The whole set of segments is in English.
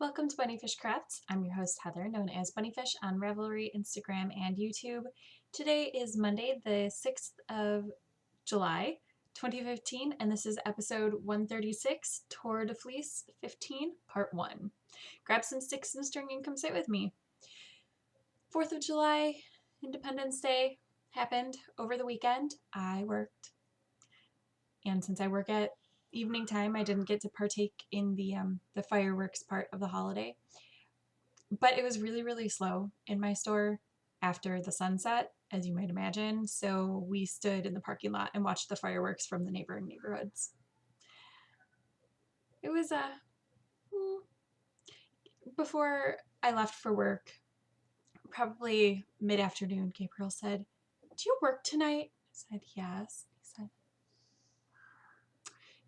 Welcome to Bunnyfish Crafts. I'm your host Heather, known as Bunnyfish on Ravelry, Instagram, and YouTube. Today is Monday, the 6th of July, 2015, and this is episode 136, Tour de Fleece 15, Part 1. Grab some sticks and string and come sit with me. 4th of July, Independence Day, happened over the weekend. I worked, and since I work at evening time, I didn't get to partake in the fireworks part of the holiday. But it was really slow in my store after the sunset, as you might imagine. So we stood in the parking lot and watched the fireworks from the neighboring neighborhoods. It was before I left for work, probably mid-afternoon, Gabriel said, "Do you work tonight?" I said, "Yes." He said,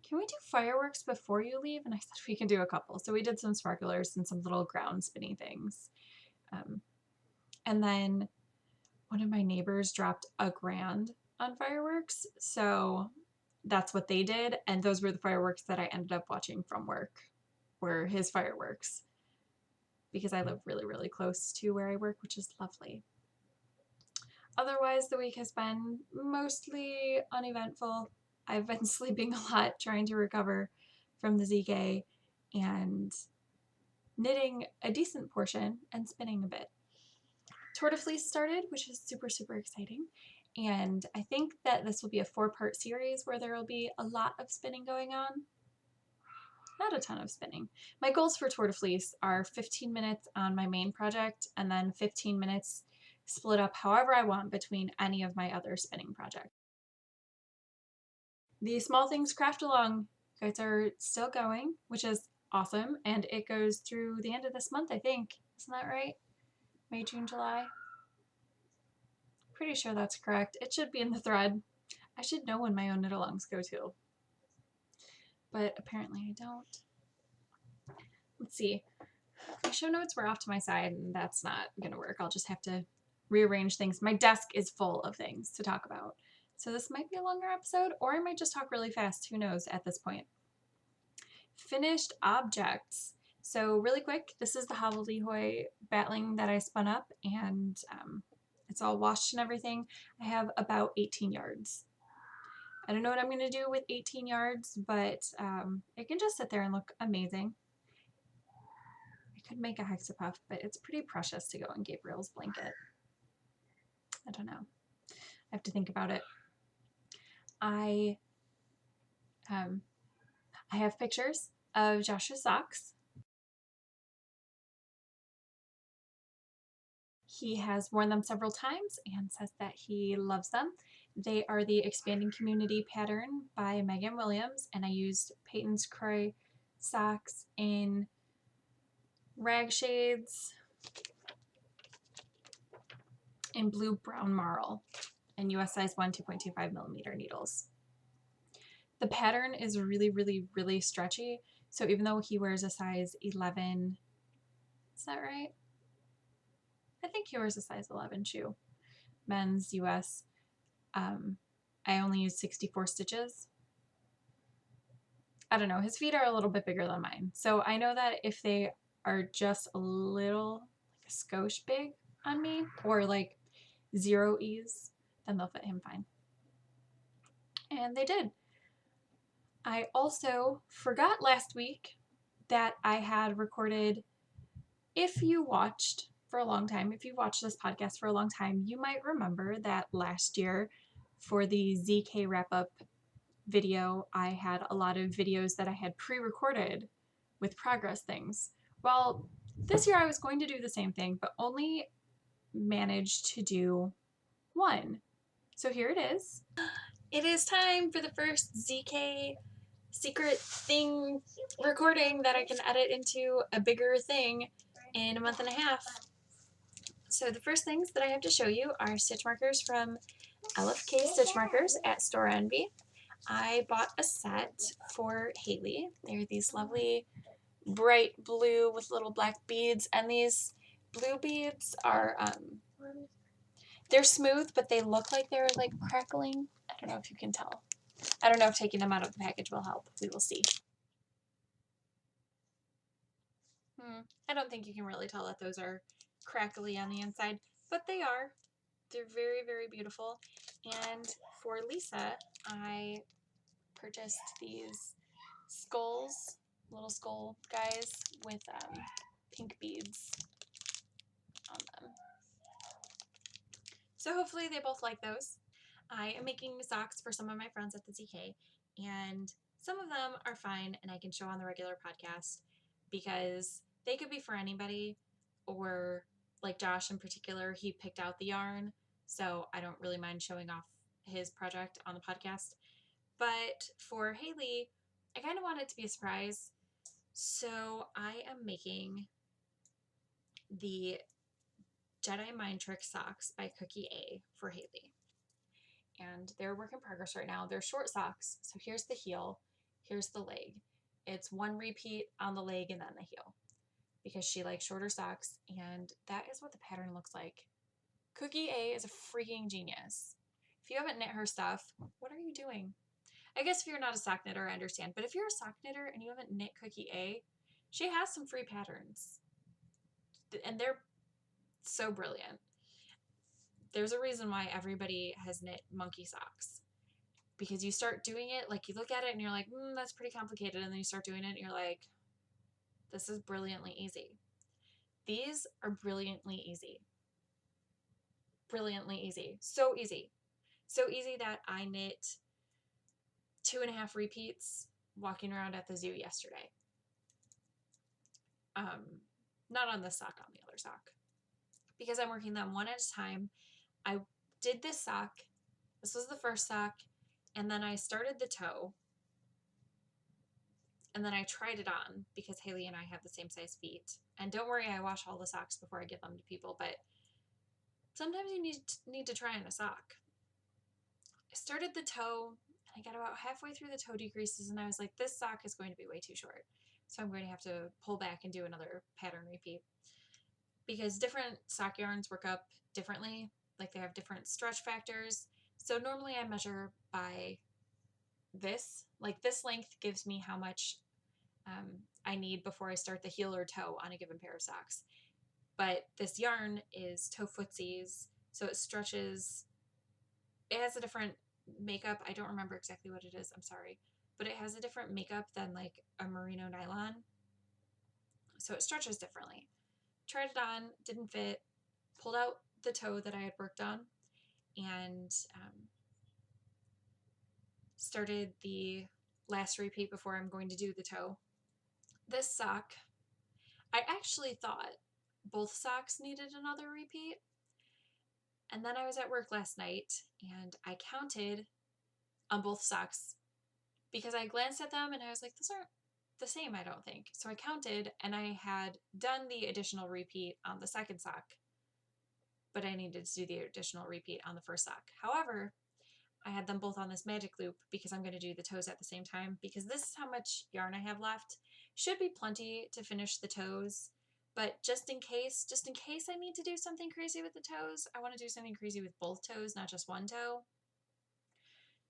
"Can we do fireworks before you leave?" And I said, "We can do a couple." So we did some sparklers and some little ground spinny things. And then one of my neighbors dropped $1,000 on fireworks. So that's what they did. And those were the fireworks that I ended up watching from work, were his fireworks, because I live really close to where I work, which is lovely. Otherwise, the week has been mostly uneventful. I've been sleeping a lot, trying to recover from the ZK, and knitting a decent portion and spinning a bit. Tour de Fleece started, which is super exciting. And I think that this will be a 4-part series where there will be a lot of spinning going on. Not a ton of spinning. My goals for Tour de Fleece are 15 minutes on my main project and then 15 minutes split up however I want between any of my other spinning projects. The Small Things Craft Along guides are still going, which is awesome, and it goes through the end of this month, I think. Isn't that right? May, June, July? Pretty sure that's correct. It should be in the thread. I should know when my own knit-alongs go to, but apparently I don't. Let's see. My show notes were off to my side, and that's not going to work. I'll just have to rearrange things. My desk is full of things to talk about, so this might be a longer episode, or I might just talk really fast. Who knows at this point. Finished objects. So really quick, this is the hobbledehoy battling that I spun up, and it's all washed and everything. I have about 18 yards. I don't know what I'm going to do with 18 yards, but it can just sit there and look amazing. I could make a hexapuff, but it's pretty precious to go in Gabriel's blanket. I don't know. I have to think about it. I have pictures of Josh's socks. He has worn them several times and says that he loves them. They are the Expanding Community pattern by Megan Williams, and I used Peyton's Croy socks in rag shades, in blue brown marl, and US size 1 2.25 millimeter needles. The pattern is really stretchy, so even though he wears a size 11, is that right? I think he wears a size 11 shoe, men's US. I only use 64 stitches. I don't know, his feet are a little bit bigger than mine, so I know that if they are just a little, like a skosh big on me, or like 0 ease, then they'll fit him fine. And they did. I also forgot last week that I had recorded, if you watched for a long time, if you watched this podcast for a long time, you might remember that last year for the ZK wrap-up video, I had a lot of videos that I had pre-recorded with progress things. Well, this year I was going to do the same thing, but only managed to do 1. So here it is. It is time for the first ZK secret thing recording that I can edit into a bigger thing in a month and a half. So the first things that I have to show you are stitch markers from LFK Stitch Markers at Store Envy. I bought a set for Haley. They're these lovely bright blue with little black beads, and these blue beads are they're smooth, but they look like they're like crackling. I don't know if you can tell. I don't know if taking them out of the package will help. We will see. I don't think you can really tell that those are crackly on the inside, but they are. They're very, very beautiful. And for Lisa, I purchased these skulls, little skull guys with pink beads on them. So hopefully they both like those. I am making socks for some of my friends at the ZK, and some of them are fine and I can show on the regular podcast because they could be for anybody, or like Josh in particular, he picked out the yarn, so I don't really mind showing off his project on the podcast. But for Haley, I kind of want it to be a surprise, so I am making the Jedi Mind Trick socks by Cookie A for Haley. And they're a work in progress right now. They're short socks. So here's the heel, here's the leg. It's one repeat on the leg and then the heel because she likes shorter socks, and that is what the pattern looks like. Cookie A is a freaking genius. If you haven't knit her stuff, what are you doing? I guess if you're not a sock knitter, I understand. But if you're a sock knitter and you haven't knit Cookie A, she has some free patterns. And they're so brilliant. There's a reason why everybody has knit monkey socks. Because you start doing it, like you look at it and you're like, that's pretty complicated. And then you start doing it and you're like, this is brilliantly easy. These are brilliantly easy. Brilliantly easy. So easy. So easy that I knit 2.5 repeats walking around at the zoo yesterday. Not on this sock, on the other sock. Because I'm working them one at a time. I did this sock. This was the first sock. And then I started the toe. And then I tried it on because Haley and I have the same size feet. And don't worry, I wash all the socks before I give them to people, but sometimes you need to try on a sock. I started the toe, and I got about halfway through the toe decreases, and I was like, this sock is going to be way too short. So I'm going to have to pull back and do another pattern repeat. Because different sock yarns work up differently. Like they have different stretch factors. So normally I measure by this. Like this length gives me how much I need before I start the heel or toe on a given pair of socks. But this yarn is toe footsies, so it stretches. It has a different makeup. I don't remember exactly what it is. I'm sorry. But it has a different makeup than like a merino nylon. So it stretches differently. Tried it on, didn't fit, pulled out the toe that I had worked on, and started the last repeat before I'm going to do the toe. This sock, I actually thought both socks needed another repeat. And then I was at work last night and I counted on both socks because I glanced at them and I was like, those aren't the same, I don't think. So I counted and I had done the additional repeat on the second sock, but I needed to do the additional repeat on the first sock. However, I had them both on this magic loop because I'm going to do the toes at the same time because this is how much yarn I have left. Should be plenty to finish the toes, but just in case I need to do something crazy with the toes, I want to do something crazy with both toes, not just one toe.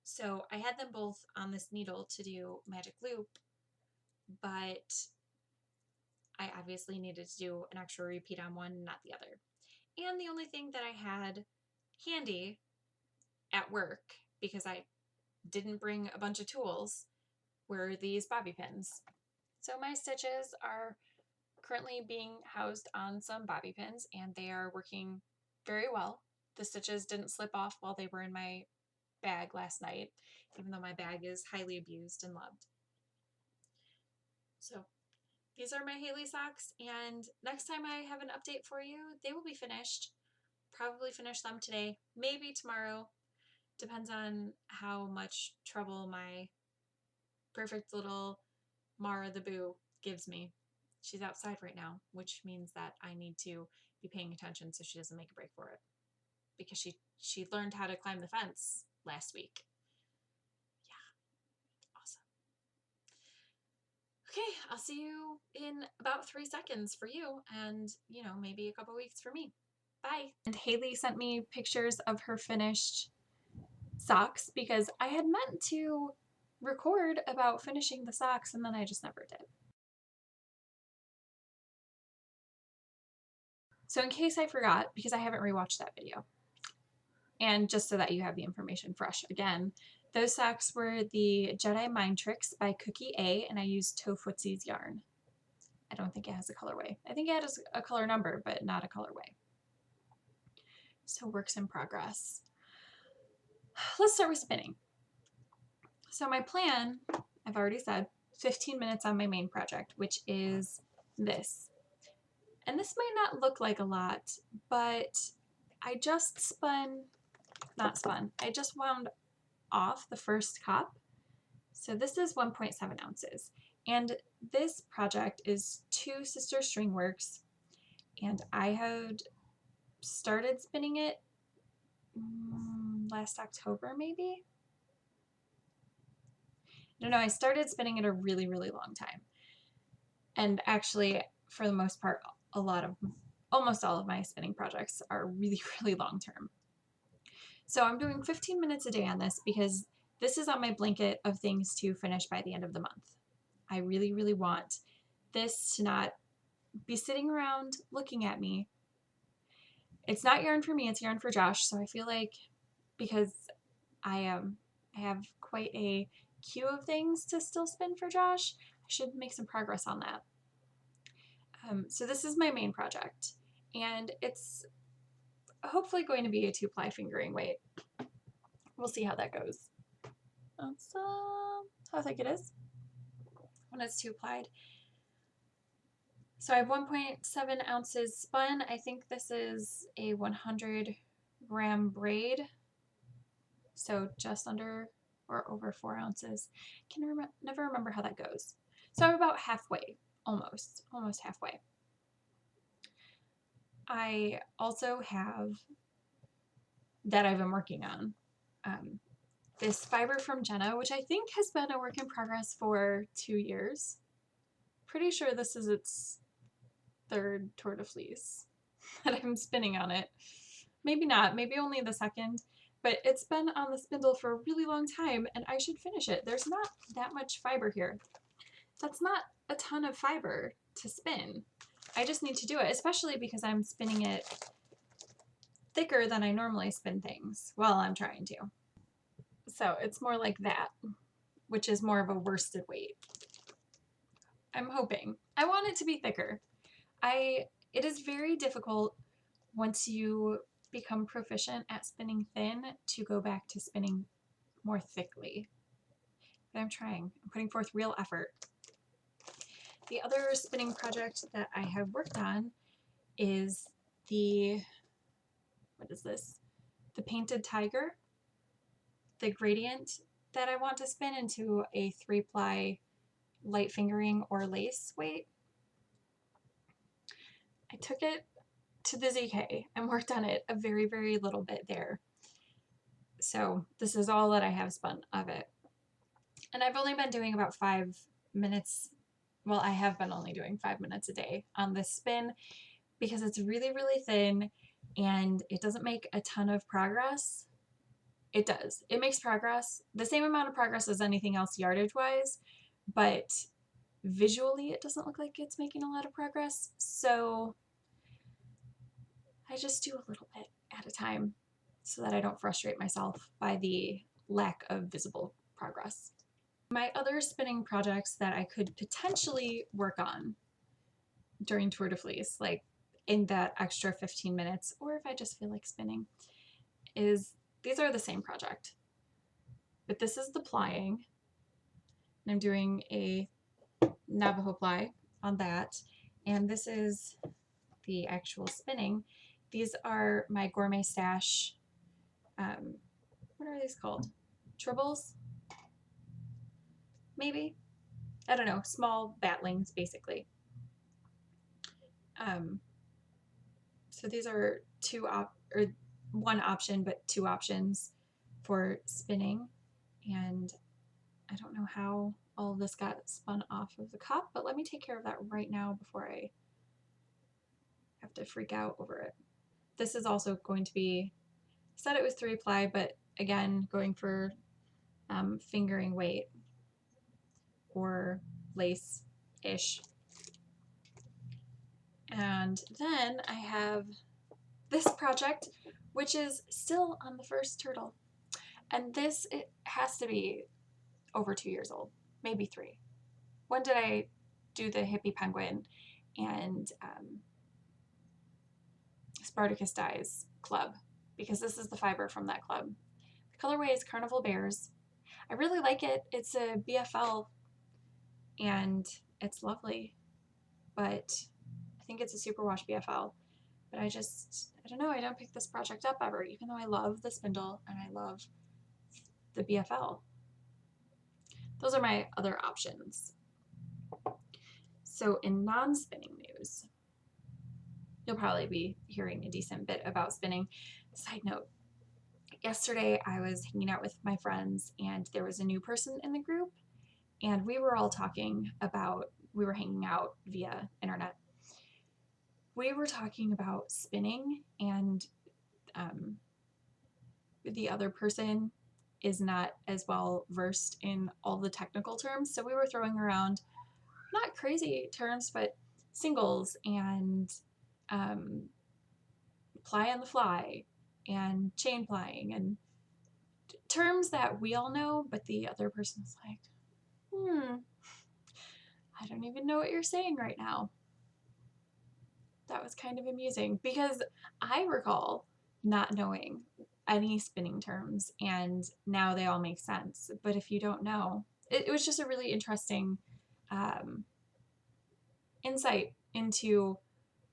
So I had them both on this needle to do magic loop, but I obviously needed to do an extra repeat on one, not the other. And the only thing that I had handy at work, because I didn't bring a bunch of tools, were these bobby pins. So my stitches are currently being housed on some bobby pins and they are working very well. The stitches didn't slip off while they were in my bag last night, even though my bag is highly abused and loved. So these are my Haley socks, and next time I have an update for you, they will be finished. Probably finish them today, maybe tomorrow. Depends on how much trouble my perfect little Mara the Boo gives me. She's outside right now, which means that I need to be paying attention so she doesn't make a break for it. Because she learned how to climb the fence last week. Yeah, awesome. Okay, I'll see you in about 3 seconds for you and, maybe a couple weeks for me. Bye. And Haley sent me pictures of her finished socks because I had meant to record about finishing the socks and then I just never did. So in case I forgot, because I haven't rewatched that video, and just so that you have the information fresh again, those socks were the Jedi Mind Tricks by Cookie A, and I used Toe Footsie's yarn. I don't think it has a colorway. I think it has a color number, but not a colorway. So works in progress. Let's start with spinning. So my plan, I've already said, 15 minutes on my main project, which is this. And this might not look like a lot, but I just I just wound off the first cup. So this is 1.7 ounces. And this project is 2 Sister String Works. And I had started spinning it last October, maybe? I don't know. I started spinning it a really, really long time. And actually, for the most part, almost all of my spinning projects are really, really long term. So I'm doing 15 minutes a day on this because this is on my blanket of things to finish by the end of the month. I really, really want this to not be sitting around looking at me. It's not yarn for me, it's yarn for Josh. So I feel like because I have quite a queue of things to still spin for Josh, I should make some progress on that. So this is my main project, and it's hopefully going to be a 2-ply fingering weight. We'll see how that goes. That's how thick it is when it's 2-plied. So I have 1.7 ounces spun. I think this is a 100-gram braid. So just under or over 4 ounces. Never remember how that goes. So I'm about halfway, almost halfway. I also have, that I've been working on, this fiber from Jenna, which I think has been a work in progress for 2 years. Pretty sure this is its 3rd Tour de Fleece that I'm spinning on it. Maybe not, maybe only the 2nd, but it's been on the spindle for a really long time and I should finish it. There's not that much fiber here. That's not a ton of fiber to spin. I just need to do it, especially because I'm spinning it thicker than I normally spin things. Well, I'm trying to. So it's more like that, which is more of a worsted weight. I'm hoping. I want it to be thicker. It is very difficult once you become proficient at spinning thin to go back to spinning more thickly. But I'm trying. I'm putting forth real effort. The other spinning project that I have worked on is what is this? The Painted Tiger, the gradient that I want to spin into a 3-ply light fingering or lace weight. I took it to the ZK and worked on it a very, very little bit there. So this is all that I have spun of it. And I've only been doing about 5 minutes. Well, I have been only doing 5 minutes a day on this spin because it's really, really thin and it doesn't make a ton of progress. It does. It makes progress, the same amount of progress as anything else yardage wise, but visually it doesn't look like it's making a lot of progress. So I just do a little bit at a time so that I don't frustrate myself by the lack of visible progress. My other spinning projects that I could potentially work on during Tour de Fleece, like in that extra 15 minutes, or if I just feel like spinning, these are the same project. But this is the plying, and I'm doing a Navajo ply on that, and this is the actual spinning. These are my Gourmet Stash, what are these called? Tribbles? Maybe? I don't know, small batlings basically. So these are one option, but 2 options for spinning. And I don't know how all of this got spun off of the cup, but let me take care of that right now before I have to freak out over it. This is also going to be, I said it was 3-ply, but again, going for fingering weight or lace-ish. And then I have this project, which is still on the first turtle. And this, it has to be over 2 years old, maybe 3. When did I do the hippie penguin and Spartacus Dies club? Because this is the fiber from that club. The colorway is Carnival Bears. I really like it. It's a BFL and it's lovely, but I think it's a superwash BFL. But I don't know, I don't pick this project up ever, even though I love the spindle and I love the BFL. Those are my other options. So in non-spinning news, you'll probably be hearing a decent bit about spinning. Side note, yesterday I was hanging out with my friends and there was a new person in the group and we were all talking about, we were hanging out via internet. We were talking about spinning and the other person is not as well versed in all the technical terms. So we were throwing around not crazy terms, but singles and ply on the fly and chain plying and terms that we all know, but the other person's like, I don't even know what you're saying right now. That was kind of amusing because I recall not knowing any spinning terms and now they all make sense. But if you don't know, it was just a really interesting insight into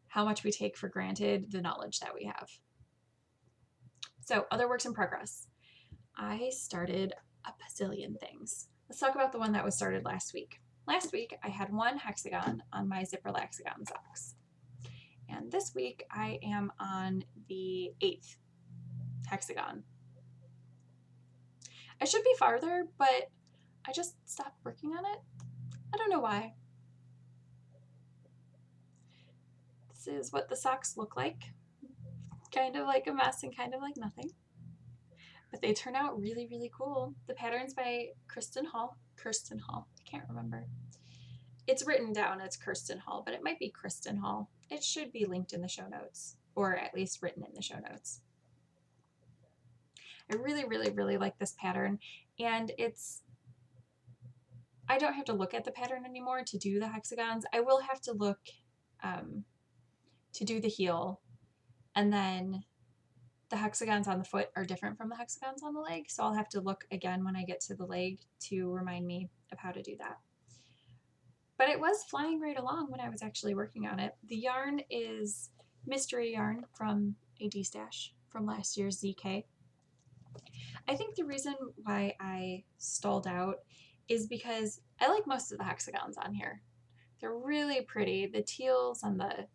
how much we take for granted the knowledge that we have. So other works in progress. I started a bazillion things. Let's talk about the one that was started last week. Last week, I had 1 hexagon on my zipper laxagon socks. And this week, I am on the 8th hexagon. I should be farther, but I just stopped working on it. I don't know why. This is what the socks look like. Kind of like a mess and kind of like nothing. But they turn out really, really cool. The pattern's by Kirsten Hall. I can't remember. It's written down as Kirsten Hall, but it might be Kristen Hall. It should be linked in the show notes, or at least written in the show notes. I really, really, really like this pattern, and I don't have to look at the pattern anymore to do the hexagons. I will have to look to do the heel, and then the hexagons on the foot are different from the hexagons on the leg, so I'll have to look again when I get to the leg to remind me of how to do that. But it was flying right along when I was actually working on it. The yarn is mystery yarn from AD Stash from last year's ZK. I think the reason why I stalled out is because I like most of the hexagons on here. They're really pretty. The teals and the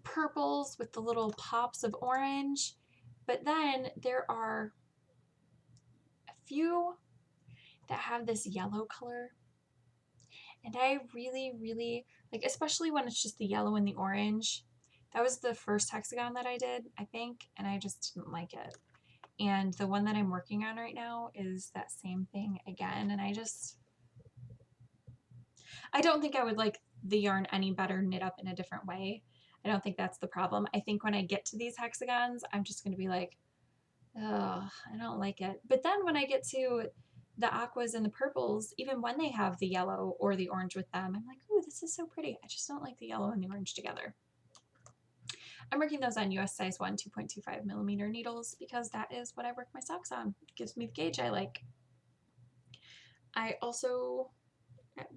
purples with the little pops of orange. But then there are a few that have this yellow color. And I really, really like, especially when it's just the yellow and the orange. That was the first hexagon that I did, I think, and I just didn't like it. And the one that I'm working on right now is that same thing again. And I don't think I would like the yarn any better knit up in a different way. I don't think that's the problem. I think when I get to these hexagons, I'm just going to be like, oh, I don't like it. But then when I get to the aquas and the purples, even when they have the yellow or the orange with them, I'm like, ooh, this is so pretty. I just don't like the yellow and the orange together. I'm working those on US size 1 2.25 millimeter needles because that is what I work my socks on. It gives me the gauge I like. I also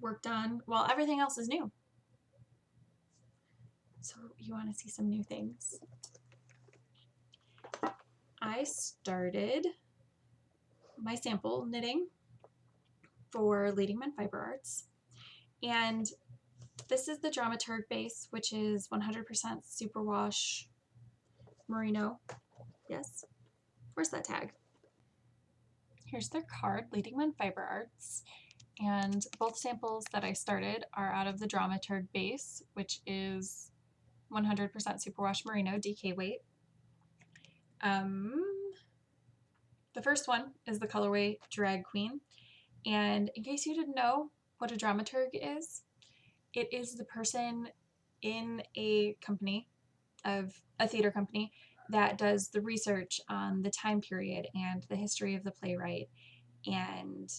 worked on, well, everything else is new. So you want to see some new things? I started my sample knitting for Leading Men Fiber Arts, and this is the Dramaturg Base, which is 100% superwash merino. Yes, where's that tag? Here's their card, Leading Men Fiber Arts, and both samples that I started are out of the Dramaturg Base, which is 100% superwash merino DK weight. The first one is the colorway Drag Queen, and in case you didn't know what a dramaturg is, it is the person in a company, of a theater company, that does the research on the time period and the history of the playwright and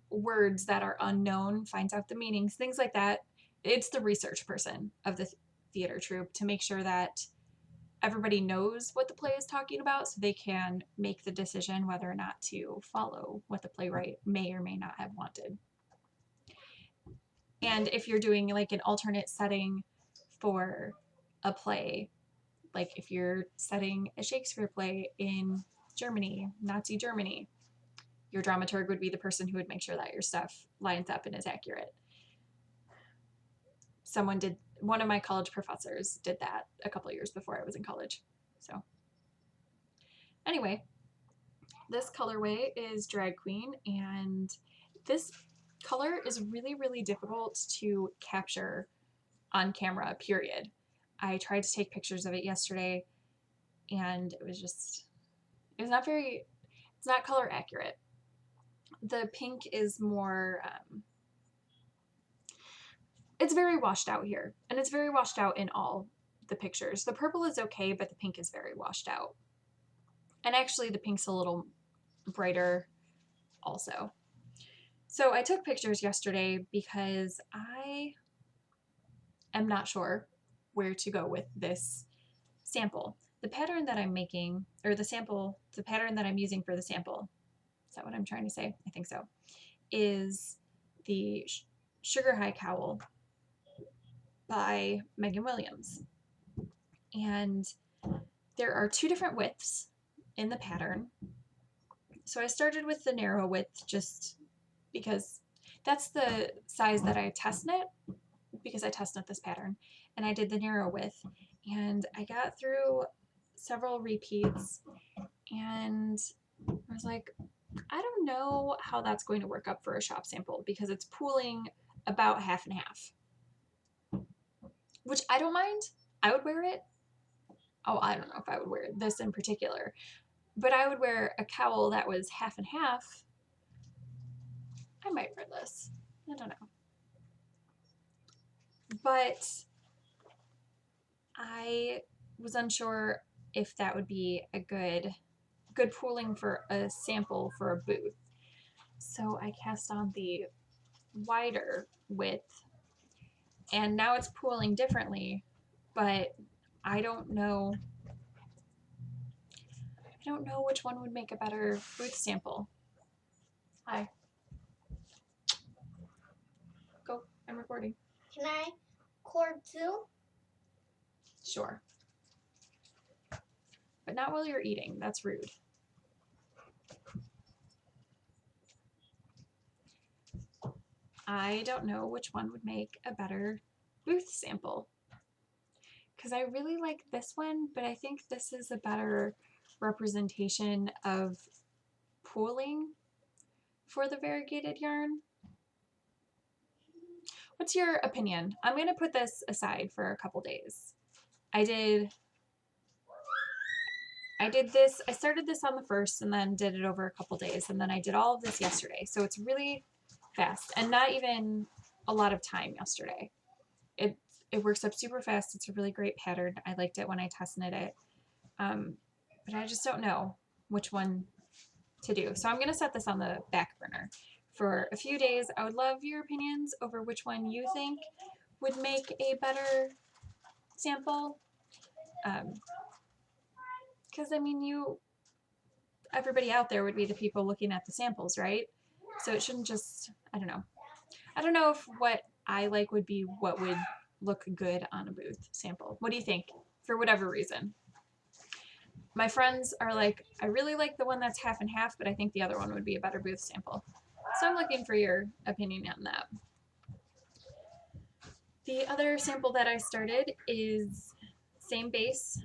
words that are unknown, finds out the meanings, things like that. It's the research person of the theater troupe to make sure that everybody knows what the play is talking about so they can make the decision whether or not to follow what the playwright may or may not have wanted. And if you're doing like an alternate setting for a play, like if you're setting a Shakespeare play in Germany, Nazi Germany, your dramaturg would be the person who would make sure that your stuff lines up and is accurate. One of my college professors did that a couple of years before I was in college. So anyway, this colorway is Drag Queen, and this color is really, really difficult to capture on camera, period. I tried to take pictures of it yesterday, and it's not color accurate. The pink is more, it's very washed out here, and it's very washed out in all the pictures. The purple is okay, but the pink is very washed out. And actually the pink's a little brighter also. So I took pictures yesterday because I am not sure where to go with this sample. The pattern that I'm making, or the pattern that I'm using for the sample, is that what I'm trying to say? I think so, is the Sugar High Cowl by Megan Williams. And there are 2 different widths in the pattern. So I started with the narrow width just because that's the size that I test knit, because I test knit this pattern, and I did the narrow width, and I got through several repeats and I was like, I don't know how that's going to work up for a shop sample because it's pooling about half and half, which I don't mind. I would wear it. Oh, I don't know if I would wear this in particular, but I would wear a cowl that was half and half. I might wear this. I don't know. But I was unsure if that would be a good pooling for a sample for a booth. So I cast on the wider width, and now it's pooling differently, but I don't know which one would make a better booth sample. Hi. Go, I'm recording. Can I record too? Sure. But not while you're eating, that's rude. I don't know which one would make a better booth sample, because I really like this one, but I think this is a better representation of pooling for the variegated yarn. What's your opinion? I'm going to put this aside for a couple days. I started this on the 1st and then did it over a couple days, and then I did all of this yesterday. So it's really fast and not even a lot of time yesterday. It works up super fast. It's a really great pattern. I liked it when I test knit it. But I just don't know which one to do. So I'm going to set this on the back burner for a few days. I would love your opinions over which one you think would make a better sample. Because I mean, everybody out there would be the people looking at the samples, right? So it shouldn't just, I don't know. I don't know if what I like would be what would look good on a booth sample. What do you think? For whatever reason. My friends are like, I really like the one that's half and half, but I think the other one would be a better booth sample. So I'm looking for your opinion on that. The other sample that I started is same base,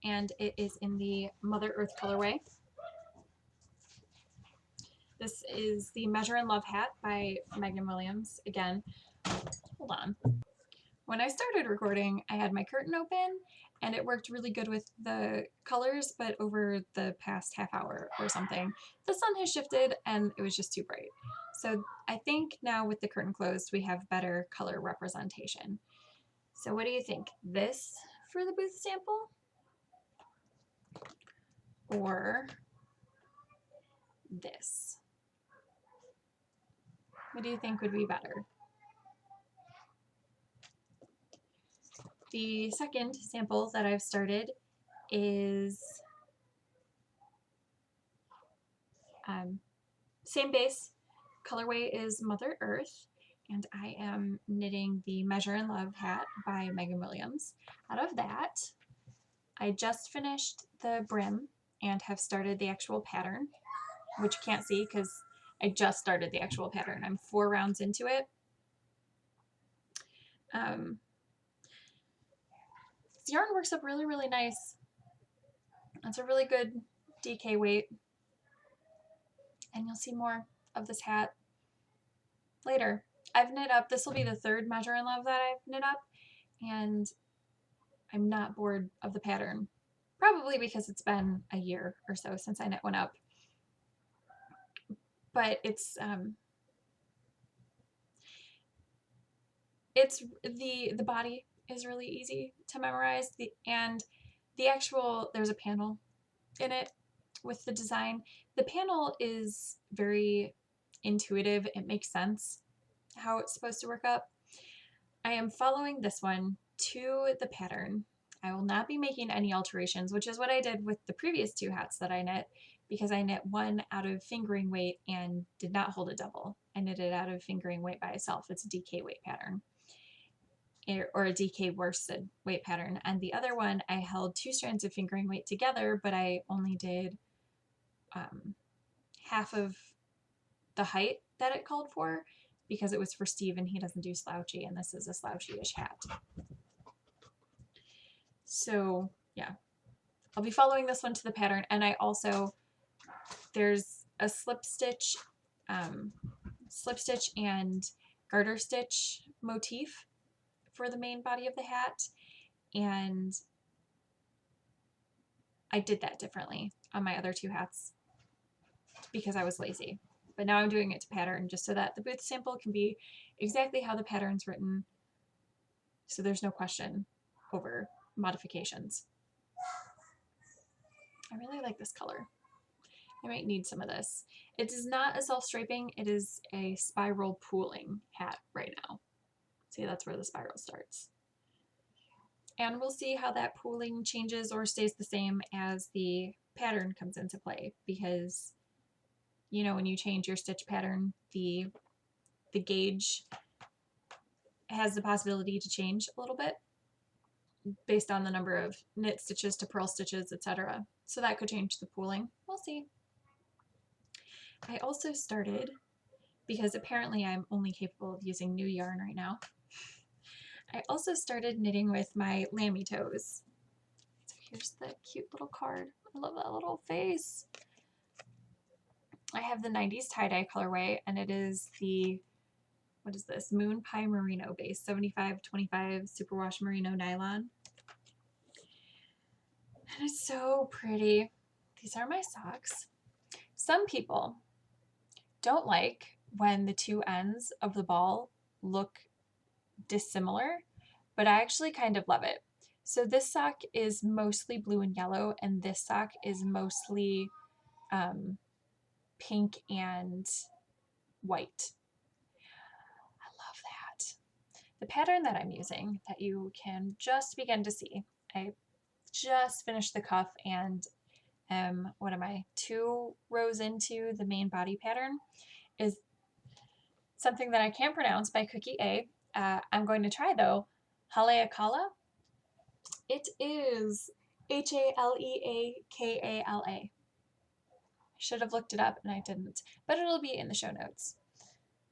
and it is in the Mother Earth colorway. This is the Measure and Love hat by Megan Williams. Again, hold on. When I started recording, I had my curtain open and it worked really good with the colors, but over the past half hour or something, the sun has shifted and it was just too bright. So I think now with the curtain closed, we have better color representation. So what do you think? This for the booth sample? Or this? What do you think would be better? The second sample that I've started is same base. Colorway is Mother Earth, and I am knitting the Measure in Love hat by Megan Williams. Out of that, I just finished the brim and have started the actual pattern, which you can't see because I just started the actual pattern. I'm 4 rounds into it. This yarn works up really, really nice. It's a really good DK weight. And you'll see more of this hat later. I've knit up, this will be the 3rd Measure in Love that I've knit up, and I'm not bored of the pattern. Probably because it's been a year or so since I knit one up. But it's the body is really easy to memorize, and the actual, there's a panel in it with the design. The panel is very intuitive. It makes sense how it's supposed to work up. I am following this one to the pattern. I will not be making any alterations, which is what I did with the previous 2 hats that I knit, because I knit one out of fingering weight and did not hold a double. I knit it out of fingering weight by itself. It's a DK weight pattern, or a DK worsted weight pattern. And the other one, I held 2 strands of fingering weight together, but I only did half of the height that it called for, because it was for Steve and he doesn't do slouchy, and this is a slouchy-ish hat. So yeah, I'll be following this one to the pattern, and I also, there's a slip stitch and garter stitch motif for the main body of the hat, and I did that differently on my other 2 hats because I was lazy. But now I'm doing it to pattern just so that the booth sample can be exactly how the pattern's written, so there's no question over modifications. I really like this color. I might need some of this. It is not a self-striping, it is a spiral pooling hat right now. See, that's where the spiral starts. And we'll see how that pooling changes or stays the same as the pattern comes into play, because you know, when you change your stitch pattern, the gauge has the possibility to change a little bit based on the number of knit stitches to purl stitches, etc. So that could change the pooling. We'll see. I also started, because apparently I'm only capable of using new yarn right now, I also started knitting with my Lamby Toes. So here's the cute little card. I love that little face. I have the 90s tie-dye colorway, and it is the, what is this, Moon Pie Merino base, 75/25 superwash merino nylon. And it's so pretty. These are my socks. Some people don't like when the 2 ends of the ball look dissimilar, but I actually kind of love it. So this sock is mostly blue and yellow, and this sock is mostly pink and white. I love that. The pattern that I'm using, that you can just begin to see, I just finished the cuff and what am I, 2 rows into the main body pattern, is something that I can't pronounce by Cookie A. I'm going to try though. Haleakala. It is Haleakala. I should have looked it up and I didn't, but it'll be in the show notes.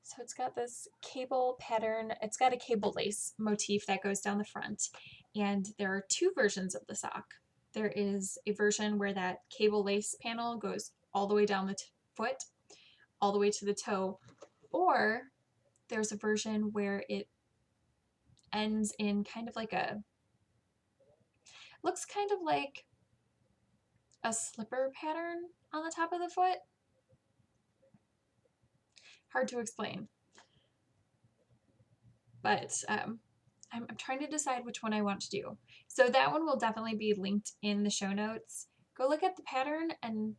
So it's got this cable pattern. It's got a cable lace motif that goes down the front, and there are 2 versions of the sock. There is a version where that cable lace panel goes all the way down the foot, all the way to the toe, or there's a version where it ends in kind of like a, looks kind of like a slipper pattern on the top of the foot. hard to explain. But I'm trying to decide which one I want to do. So that one will definitely be linked in the show notes. Go look at the pattern and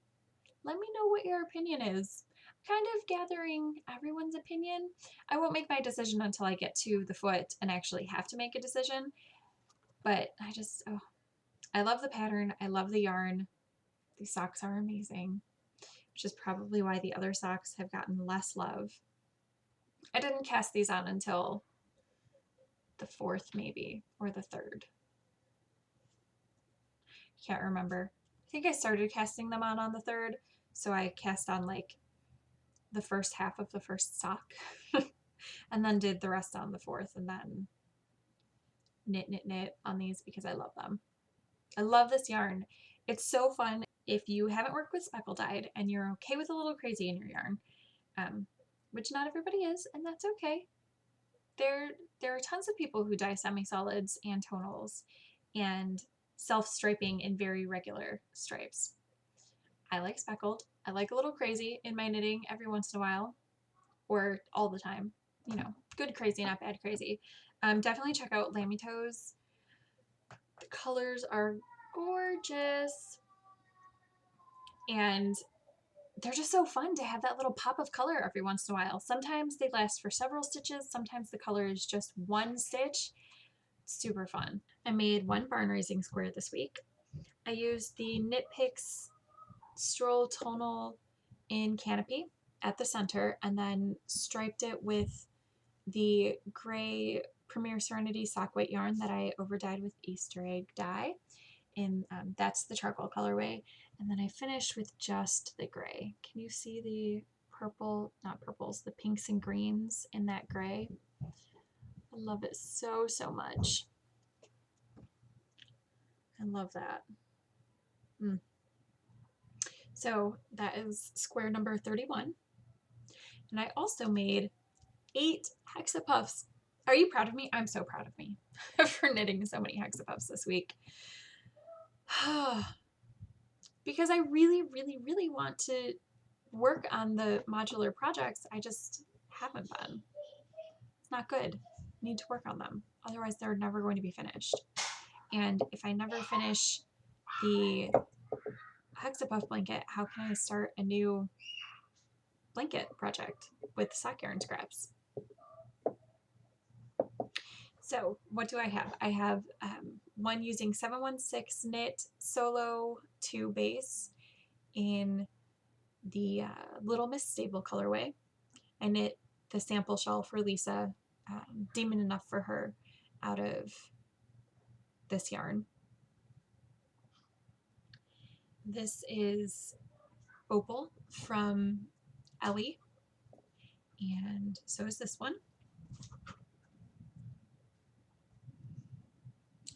let me know what your opinion is. I'm kind of gathering everyone's opinion. I won't make my decision until I get to the foot and actually have to make a decision. But I love the pattern. I love the yarn. These socks are amazing, which is probably why the other socks have gotten less love. I didn't cast these on until the 4th maybe, or the 3rd. Can't remember. I think I started casting them on the 3rd, so I cast on like the first half of the first sock and then did the rest on the 4th, and then knit on these because I love them. I love this yarn. It's so fun. If you haven't worked with speckle dyed and you're okay with a little crazy in your yarn, which not everybody is, and that's okay. There are tons of people who dye semi-solids and tonals and self-striping in very regular stripes. I like speckled. I like a little crazy in my knitting every once in a while, or all the time. You know, good crazy, not bad crazy. Definitely check out Lamby Toes. The colors are gorgeous. And they're just so fun to have that little pop of color every once in a while. Sometimes they last for several stitches. Sometimes the color is just one stitch. Super fun. I made one barn raising square this week. I used the Knit Picks Stroll Tonal in Canopy at the center and then striped it with the gray Premier Serenity sock weight yarn that I overdyed with Easter egg dye. And that's the charcoal colorway. And then I finished with just the gray. Can you see the purple, not purples, the pinks and greens in that gray? I love it so, so much. I love that. So that is square number 31. And I also made 8 hexapuffs. Are you proud of me? I'm so proud of me for knitting so many hexapuffs this week. Because I really, really, really want to work on the modular projects. I just haven't been. It's not good. I need to work on them. Otherwise, they're never going to be finished. And if I never finish the hexapuff blanket, how can I start a new blanket project with sock yarn scraps? So what do I have? I have one using 716 knit solo 2 base in the Little Miss Stable colorway. I knit the sample shawl for Lisa, Demon Enough for her, out of this yarn. This is Opal from Ellie, and so is this one.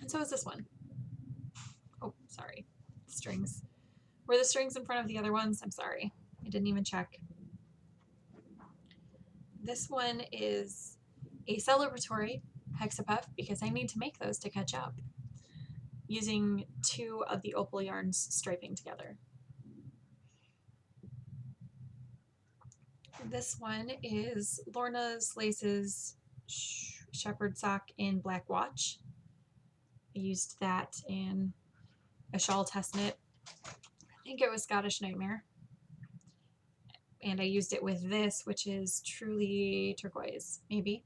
And so is this one. Oh, sorry. Strings. Were the strings in front of the other ones? I'm sorry. I didn't even check. This one is a celebratory hexapuff because I need to make those to catch up, using 2 of the opal yarns striping together. This one is Lorna's Lace's shepherd sock in Black Watch. I used that in a shawl test knit. I think it was Scottish Nightmare. And I used it with this, which is Truly Turquoise, maybe.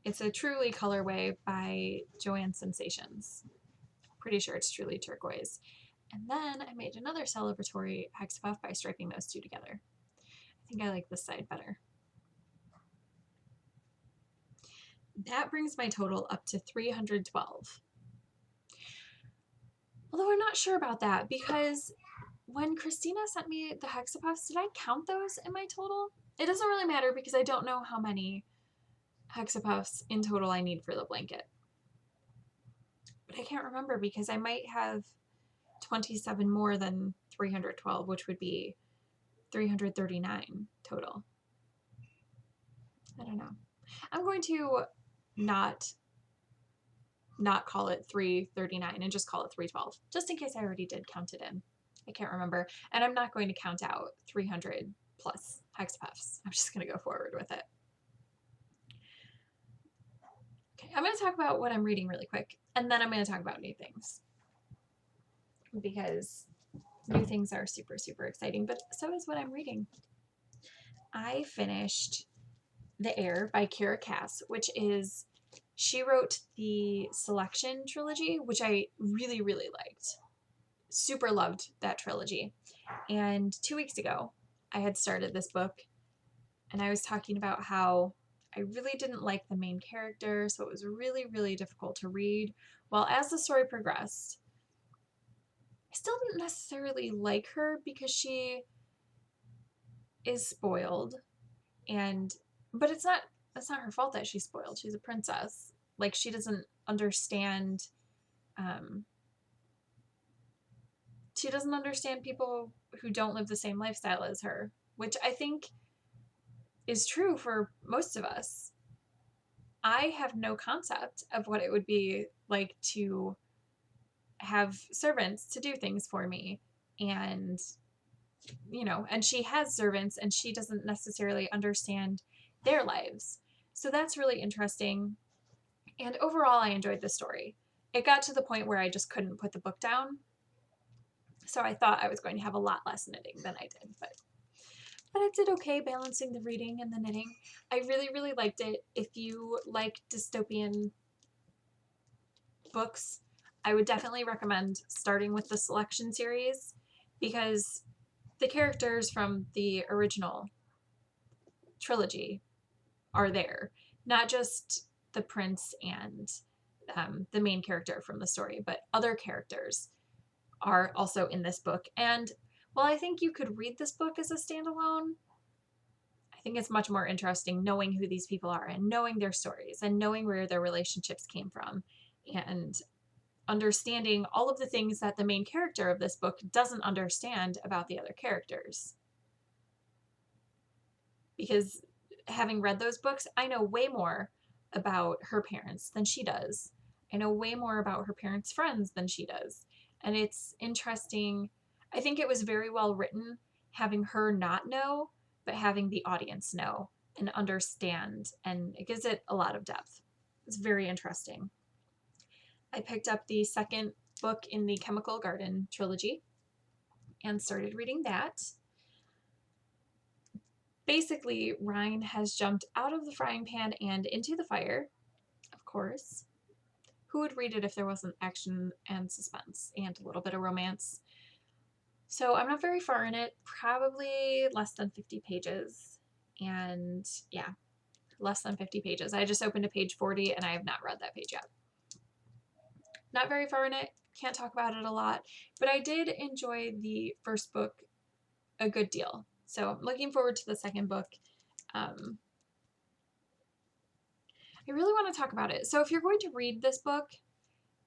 It's a Truly colorway by Joanne Sensations. Pretty sure it's Truly Turquoise. And then I made another celebratory hexapuff by striping those 2 together. I think I like this side better. That brings my total up to 312. Although I'm not sure about that because when Christina sent me the hexapuffs, did I count those in my total? It doesn't really matter because I don't know how many hexapuffs in total I need for the blanket. But I can't remember because I might have 27 more than 312, which would be 339 total. I don't know. I'm going to not call it 339 and just call it 312, just in case I already did count it in. I can't remember. And I'm not going to count out 300 plus hexapuffs. I'm just going to go forward with it. Okay, I'm going to talk about what I'm reading really quick, and then I'm going to talk about new things. Because new things are super, super exciting, but so is what I'm reading. I finished The Air by Kira Cass, which is, she wrote the Selection trilogy, which I really, really liked. Super loved that trilogy. And 2 weeks ago, I had started this book, and I was talking about how I really didn't like the main character, so it was really, really difficult to read. Well, as the story progressed, I still didn't necessarily like her because she is spoiled, and but that's not her fault that she's spoiled. She's a princess. Like, she doesn't understand she doesn't understand people who don't live the same lifestyle as her, which I think is true for most of us. I have no concept of what it would be like to have servants to do things for me. And, and she has servants and she doesn't necessarily understand their lives. So that's really interesting. And overall, I enjoyed the story. It got to the point where I just couldn't put the book down. So I thought I was going to have a lot less knitting than I did, but I did okay balancing the reading and the knitting. I really, really liked it. If you like dystopian books, I would definitely recommend starting with the Selection series because the characters from the original trilogy are there. Not just the prince and the main character from the story, but other characters are also in this book. And while I think you could read this book as a standalone, I think it's much more interesting knowing who these people are and knowing their stories and knowing where their relationships came from and understanding all of the things that the main character of this book doesn't understand about the other characters. Because having read those books, I know way more about her parents than she does. I know way more about her parents' friends than she does. And it's interesting. I think it was very well written, having her not know, but having the audience know and understand. And it gives it a lot of depth. It's very interesting. I picked up the second book in the Chemical Garden trilogy and started reading that. Basically, Ryan has jumped out of the frying pan and into the fire, of course. Who would read it if there wasn't action and suspense and a little bit of romance? So I'm not very far in it, probably less than 50 pages. And yeah, less than 50 pages. I just opened to page 40 and I have not read that page yet. Not very far in it, can't talk about it a lot, but I did enjoy the first book a good deal. So I'm looking forward to the second book. I really want to talk about it. So if you're going to read this book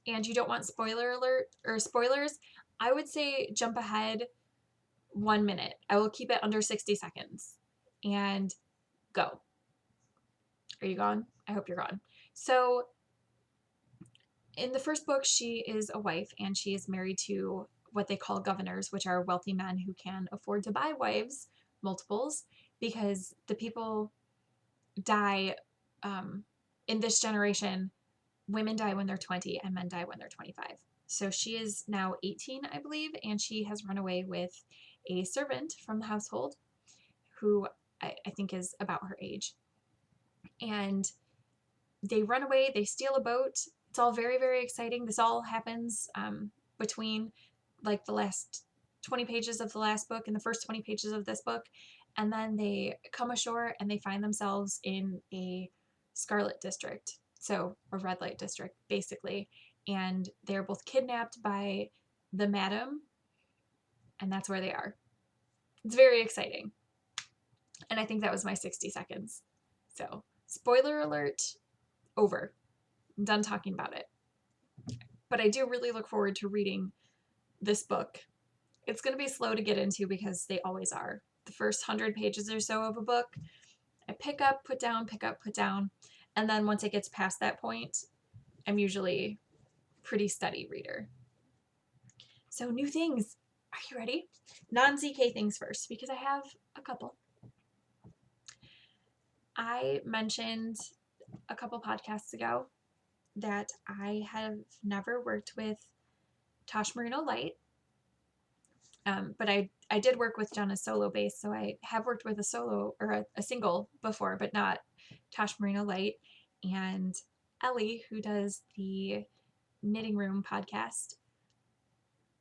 and you don't want spoiler alert or spoilers, I would say jump ahead 1 minute. I will keep it under 60 seconds and go. Are you gone? I hope you're gone. So in the first book, she is a wife and she is married to what they call governors, which are wealthy men who can afford to buy wives, multiples, because the people die in this generation. Women die when they're 20 and men die when they're 25. So she is now 18, I believe, and she has run away with a servant from the household who I think is about her age. And they run away, they steal a boat. It's all very, very exciting. This all happens between like the last 20 pages of the last book and the first 20 pages of this book. And then they come ashore and they find themselves in a scarlet district. So a red light district, basically. And they're both kidnapped by the madam. And that's where they are. It's very exciting. And I think that was my 60 seconds. So spoiler alert, over. I'm done talking about it. But I do really look forward to reading this book. It's going to be slow to get into because they always are. The first 100 pages or so of a book, I pick up, put down, pick up, put down. And then once it gets past that point, I'm usually a pretty steady reader. So new things. Are you ready? Non-ZK things first, because I have a couple. I mentioned a couple podcasts ago that I have never worked with Tosh Merino Light, but I did work with Jenna's solo base, so I have worked with a solo or a single before, but not Tosh Merino Light. And Ellie, who does the Knitting Room podcast,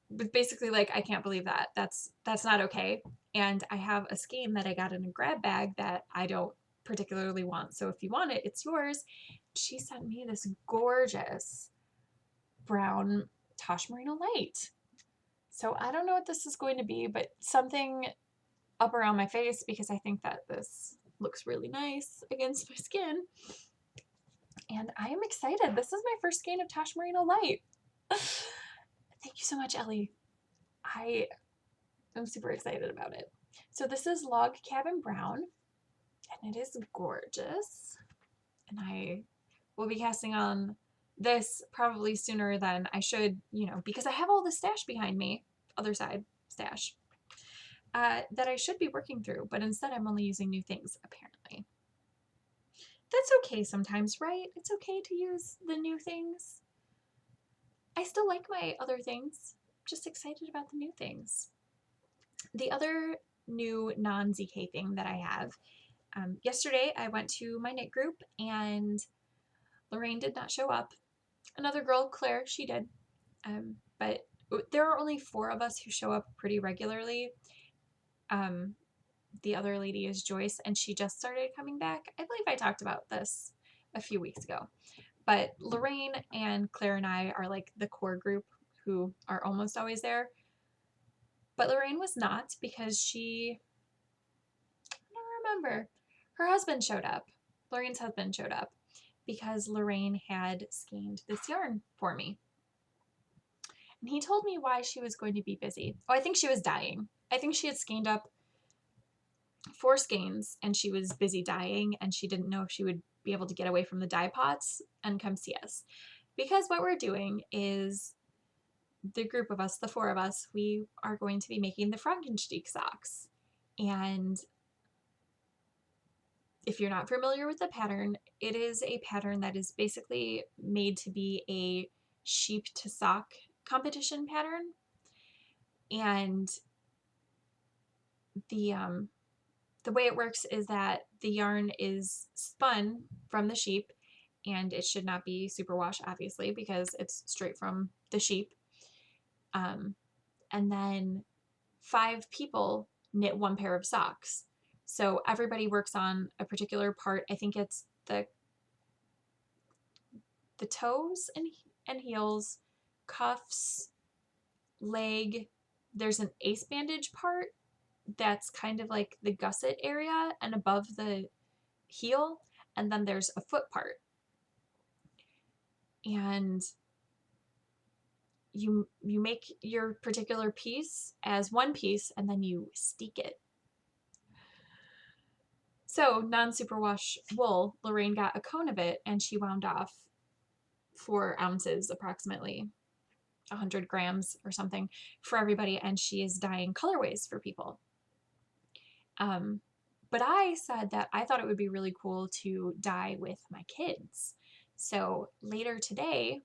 was basically like, I can't believe that. That's not okay. And I have a skein that I got in a grab bag that I don't particularly want. So if you want it, it's yours. She sent me this gorgeous brown Tosh Merino Light. So I don't know what this is going to be, but something up around my face, because I think that this looks really nice against my skin. And I am excited. This is my first skein of Tosh Merino Light. Thank you so much, Ellie. I am super excited about it. So this is Log Cabin Brown, and it is gorgeous. And I will be casting on this probably sooner than I should, because I have all the stash behind me, other side stash, that I should be working through, but instead I'm only using new things, apparently. That's okay sometimes, right? It's okay to use the new things. I still like my other things, just excited about the new things. The other new non-ZK thing that I have, yesterday I went to my knit group and Lorraine did not show up. Another girl, Claire, she did. But there are only 4 of us who show up pretty regularly. The other lady is Joyce, and she just started coming back. I believe I talked about this a few weeks ago. But Lorraine and Claire and I are like the core group who are almost always there. But Lorraine was not, because I don't remember. Her husband showed up. Lorraine's husband showed up because Lorraine had skeined this yarn for me. And he told me why she was going to be busy. Oh, I think she was dyeing. I think she had skeined up 4 skeins and she was busy dyeing, and she didn't know if she would be able to get away from the dye pots and come see us. Because what we're doing is, the group of us, the 4 of us, we are going to be making the Frankenstein socks. And if you're not familiar with the pattern, it is a pattern that is basically made to be a sheep to sock competition pattern. And the way it works is that the yarn is spun from the sheep, and it should not be superwash, obviously, because it's straight from the sheep. And then 5 people knit 1 pair of socks. So everybody works on a particular part. I think it's the toes and heels, cuffs, leg. There's an ace bandage part that's kind of like the gusset area and above the heel, and then there's a foot part. And you make your particular piece as one piece, and then you steek it. So non-superwash wool, Lorraine got a cone of it, and she wound off 4 ounces, approximately 100 grams or something, for everybody, and she is dyeing colorways for people. But I said that I thought it would be really cool to dye with my kids. So later today,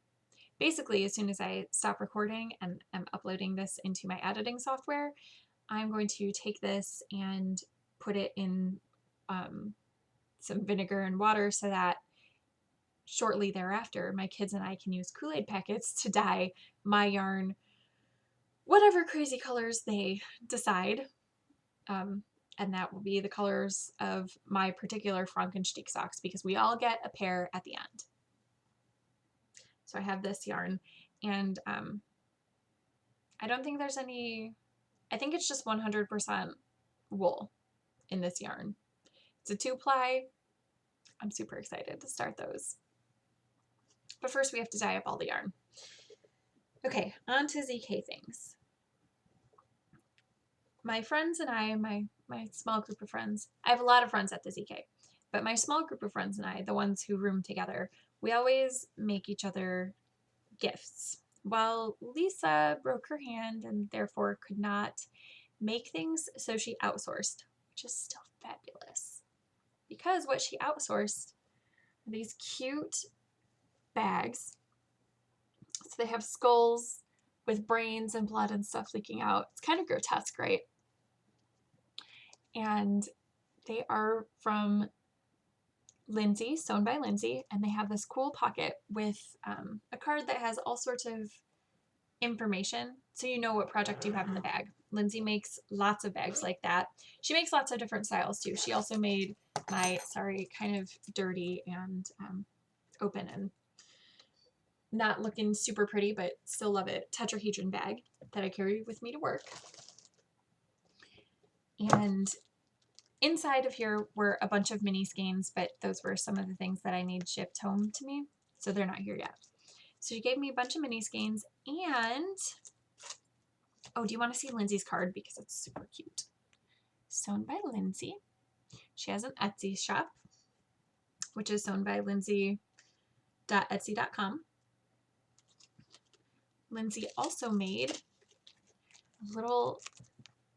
basically as soon as I stop recording and am uploading this into my editing software, I'm going to take this and put it in some vinegar and water, so that shortly thereafter my kids and I can use Kool-Aid packets to dye my yarn whatever crazy colors they decide. And that will be the colors of my particular Frankenstein socks, because we all get a pair at the end. So I have this yarn, and I don't think there's any, I think it's just 100% wool in this yarn. It's a 2-ply. I'm super excited to start those. But first we have to dye up all the yarn. Okay, on to ZK things. My friends and I, my small group of friends, I have a lot of friends at the ZK, but my small group of friends and I, the ones who room together, we always make each other gifts Well, Lisa broke her hand and therefore could not make things, so she outsourced, which is still fabulous. Because what she outsourced are these cute bags. So they have skulls with brains and blood and stuff leaking out. It's kind of grotesque, right? And they are from Lindsay, sewn by Lindsay, and they have this cool pocket with a card that has all sorts of information so you know what project you have in the bag. Lindsay makes lots of bags like that. She makes lots of different styles too. She also made my, sorry, kind of dirty and open and not looking super pretty, but still love it, tetrahedron bag that I carry with me to work. And inside of here were a bunch of mini skeins, but those were some of the things that I need shipped home to me, so they're not here yet. So she gave me a bunch of mini skeins, and oh, do you want to see Lindsay's card? Because it's super cute. Sewn by Lindsay. She has an Etsy shop, which is sewn by lindsay.etsy.com. Lindsay also made a little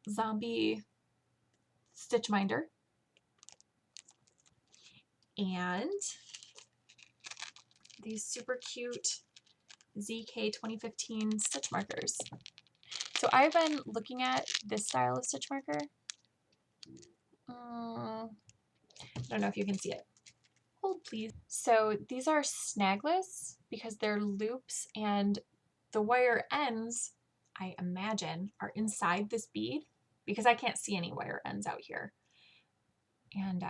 zombie stitch minder and these super cute ZK 2015 stitch markers. So I've been looking at this style of stitch marker. I don't know if you can see it. Hold please. So these are snagless because they're loops and the wire ends, I imagine, are inside this bead because I can't see any wire ends out here. And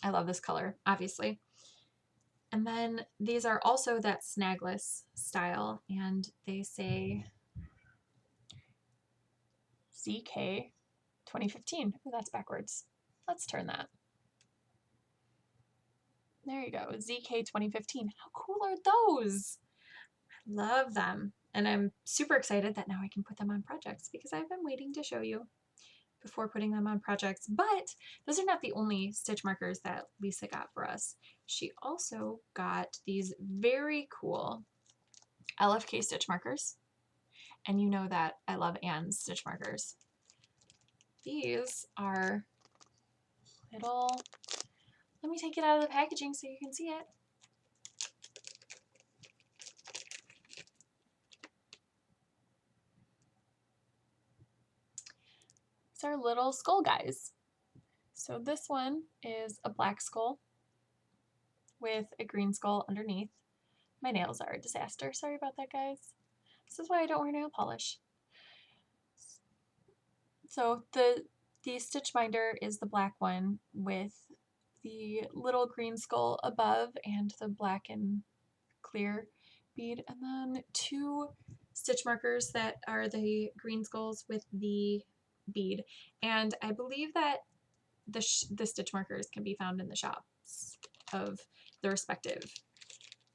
I love this color, obviously. And then these are also that snagless style, and they say ZK 2015. Oh, that's backwards. Let's turn that. There you go, ZK 2015. How cool are those? I love them. And I'm super excited that now I can put them on projects because I've been waiting to show you before putting them on projects. But those are not the only stitch markers that Lisa got for us. She also got these very cool LFK stitch markers. And you know that I love Anne's stitch markers. These are little, let me take it out of the packaging so you can see it. These are little skull guys. So this one is a black skull with a green skull underneath. My nails are a disaster. Sorry about that, guys. This is why I don't wear nail polish. So the stitch minder is the black one with the little green skull above and the black and clear bead, and then two stitch markers that are the green skulls with the bead. And I believe that the stitch markers can be found in the shops of the respective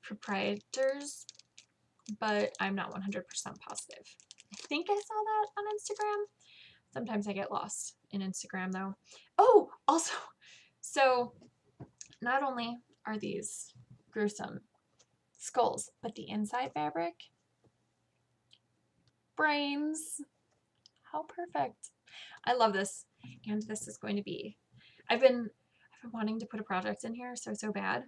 proprietors, but I'm not 100% positive. I think I saw that on Instagram. Sometimes I get lost in Instagram though. Oh, also, so not only are these gruesome skulls, but the inside fabric, brains. How perfect. I love this. And this is going to be, I've been wanting to put a project in here so bad,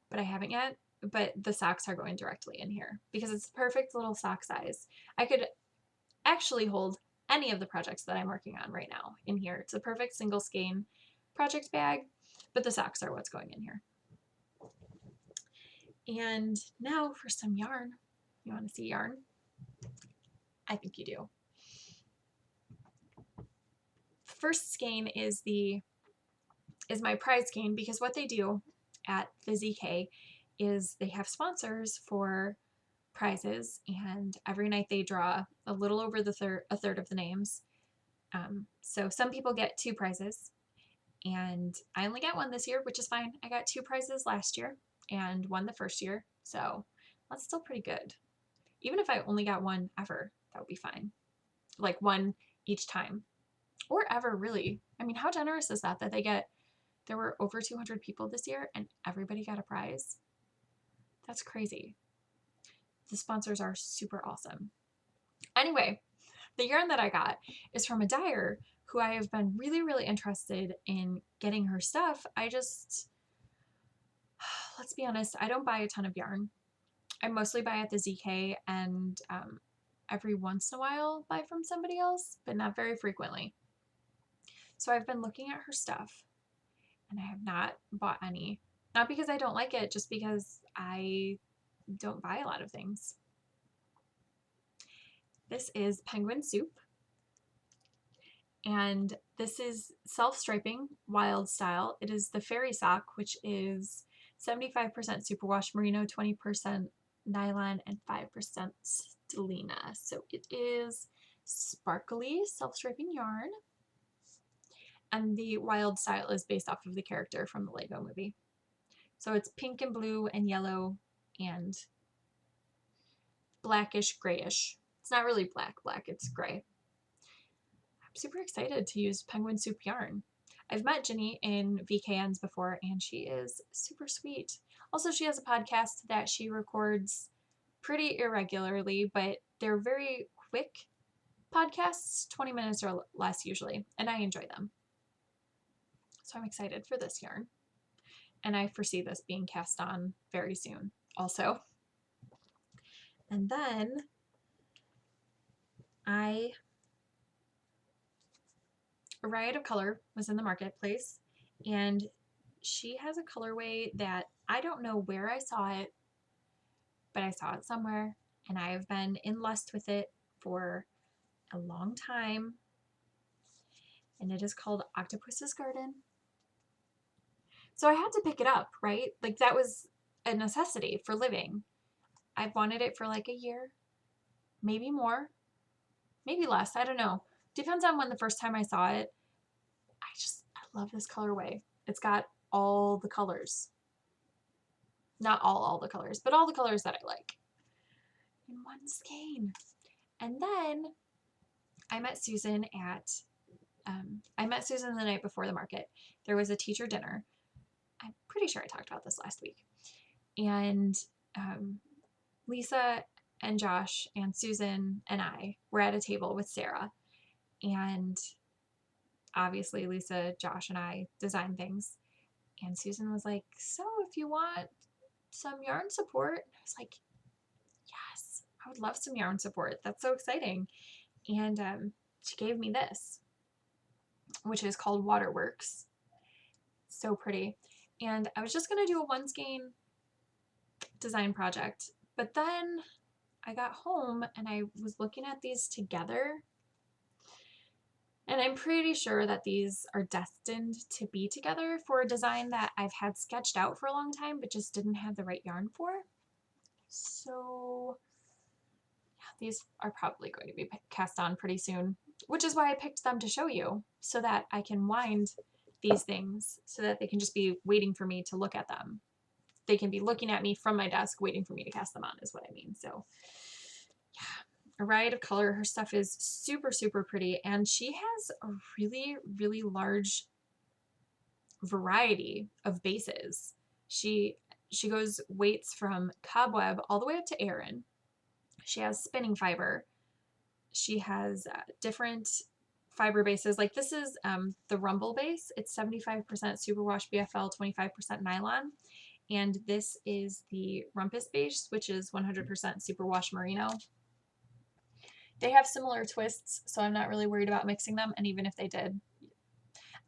but I haven't yet. But the socks are going directly in here because it's perfect little sock size. I could actually hold any of the projects that I'm working on right now in here. It's a perfect single skein project bag, but the socks are what's going in here. And now for some yarn. You want to see yarn? I think you do. The first skein is my prize skein because what they do at the ZK is they have sponsors for prizes, and every night they draw a little over a third of the names. So some people get 2 prizes, and I only got 1 this year, which is fine. I got 2 prizes last year and 1 the first year, so that's still pretty good. Even if I only got 1 ever, that would be fine. Like 1 each time, or ever, really. I mean, how generous is that there were over 200 people this year and everybody got a prize? That's crazy. the sponsors are super awesome. Anyway, the yarn that I got is from a dyer who I have been really, really interested in getting her stuff. Let's be honest, I don't buy a ton of yarn. I mostly buy at the ZK and every once in a while buy from somebody else, but not very frequently. So I've been looking at her stuff and I have not bought any. Not because I don't like it, just because I don't buy a lot of things. This is Penguin Soup. And this is self-striping, wild style. It is the fairy sock, which is 75% superwash merino, 20% nylon, and 5% stellina. So it is sparkly self-striping yarn. And the wild style is based off of the character from the Lego movie. So it's pink and blue and yellow and blackish grayish. It's not really black, it's gray. I'm super excited to use Penguin Soup yarn. I've met Ginny in VKNs before and she is super sweet. Also, she has a podcast that she records pretty irregularly, but they're very quick podcasts, 20 minutes or less usually, and I enjoy them. So I'm excited for this yarn. And I foresee this being cast on very soon also. And then Riot of Color was in the marketplace, and she has a colorway that I don't know where I saw it, but I saw it somewhere, and I have been in lust with it for a long time, and it is called Octopus's Garden. So I had to pick it up, right? Like that was a necessity for living. I've wanted it for like a year, maybe more, maybe less, I don't know. Depends on when the first time I saw it. I love this colorway. It's got all the colors. Not all the colors, but all the colors that I like in one skein. And then I met Susan the night before the market. There was a teacher dinner. I'm pretty sure I talked about this last week. And Lisa and Josh and Susan and I were at a table with Sarah. And obviously Lisa, Josh, and I designed things. And Susan was like, so if you want some yarn support, I was like, yes, I would love some yarn support. That's so exciting. And she gave me this, which is called Waterworks. So pretty. And I was just going to do a one skein design project, but then I got home and I was looking at these together, and I'm pretty sure that these are destined to be together for a design that I've had sketched out for a long time but just didn't have the right yarn for. So yeah, these are probably going to be cast on pretty soon, which is why I picked them to show you, so that I can wind these things so that they can just be waiting for me to look at them. They can be looking at me from my desk waiting for me to cast them on is what I mean. So yeah, a Riot of Color. Her stuff is super, super pretty, and she has a really, really large variety of bases. She goes weights from cobweb all the way up to Aran. She has spinning fiber. She has different fiber bases. Like this is the Rumble base. It's 75% superwash BFL, 25% nylon. And this is the Rumpus base, which is 100% superwash merino. They have similar twists, so I'm not really worried about mixing them. And even if they did,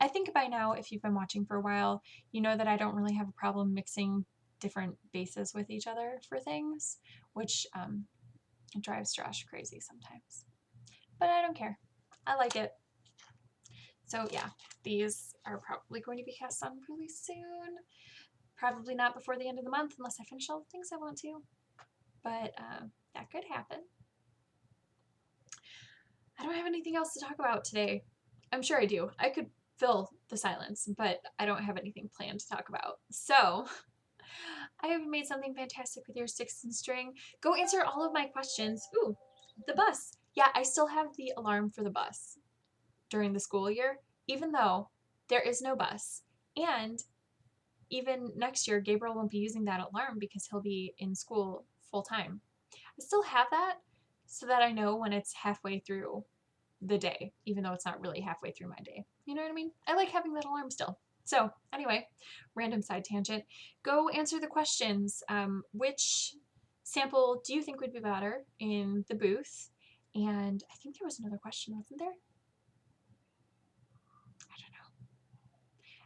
I think by now, if you've been watching for a while, you know that I don't really have a problem mixing different bases with each other for things, which drives Josh crazy sometimes. But I don't care. I like it. So yeah, these are probably going to be cast on really soon. Probably not before the end of the month unless I finish all the things I want to. But that could happen. I don't have anything else to talk about today. I'm sure I do. I could fill the silence, but I don't have anything planned to talk about. So I have made something fantastic with your sticks and string. Go answer all of my questions. Ooh, the bus. Yeah, I still have the alarm for the bus during the school year, even though there is no bus. And even next year, Gabriel won't be using that alarm because he'll be in school full time. still have that so that I know when it's halfway through the day, even though it's not really halfway through my day. You know what I mean? I like having that alarm still. So anyway, random side tangent. Go answer the questions. Which sample do you think would be better in the booth? And I think there was another question, wasn't there? I don't know.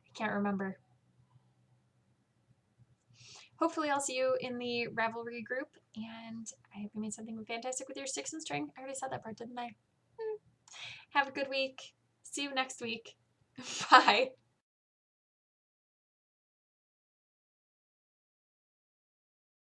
I can't remember. Hopefully I'll see you in the Ravelry group, and I hope you made something fantastic with your sticks and string. I already said that part, didn't I? Have a good week. See you next week. Bye.